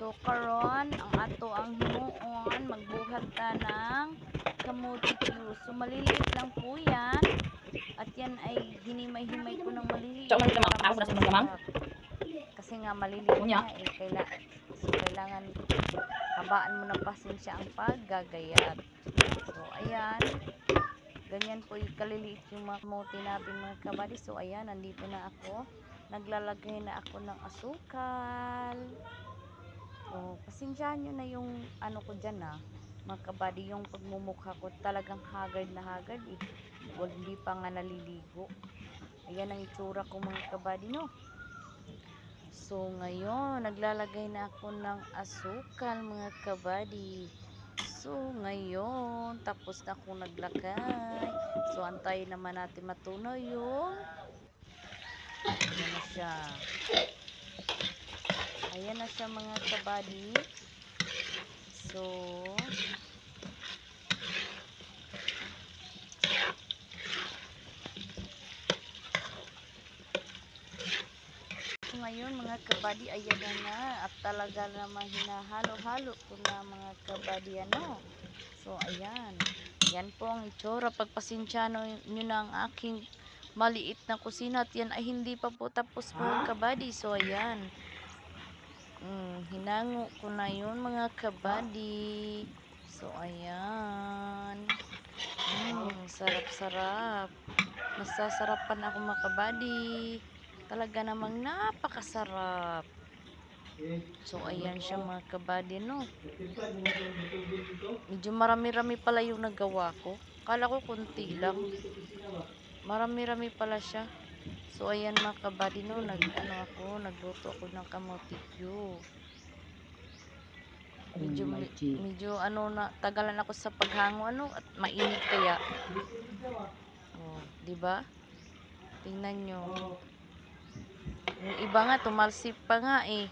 So karon ang ato ang himuon magbuhat ta ng kamuti Q. So maliliit lang po yan. At yan ay hinimay-himay ko ng maliliit. Kasi nga maliliit nga eh. Kailangan habaan mo ng pasensya ang paggagayat. So ayan. Ganyan po yung kaliliit yung mga kamuti natin mga kabady. So ayan, nandito na ako. Naglalagay na ako ng asukal. So, pasensyahan nyo na yung ano ko dyan mga kabady, yung pagmumukha ko talagang haggard na haggard eh. Well, hindi pa nga naliligo. Ayan ang itsura ko mga kabady, no? So, ngayon, naglalagay na ako ng asukal mga kabady. So, ngayon, tapos na akong naglagay. So, antayin naman natin matunaw yung ayan na siya. Ayan na siya mga kabady. So, ngayon mga kabady, ayan na nga. At talaga naman hinahalo-halo ko na mga kabady ano. So, ayan. Yan po ang itsura. Pagpasensya nyo na ang aking maliit na kusina. At yan ay hindi pa po tapos mga kabady. So, ayan. Hinango ko na yun mga kabady. So, ayan. Sarap-sarap. Nasasarapan ako mga kabady. Talaga namang napakasarap. So, ayan siya mga kabady, no? Medyo marami-rami pala yung nagawa ko. Kala ko kunti lang. Marami-rami pala siya. So, ayan mga kabady, no? Nagluto ako ng kamote Q. Medyo tagalan ako sa paghango at mainit kaya. Oh, 'di ba? Tingnan nyo. Yung iba nga tumalsik pa nga eh.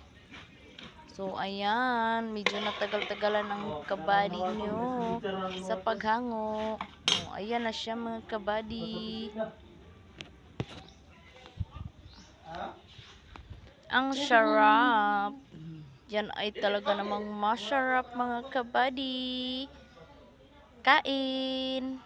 So ayan, medyo natagal-tagalan ng kabady nyo sa paghango. Oh, ayan na siya mga kabady. Ang sarap. Yan ay talaga namang masarap mga kabady. Kain!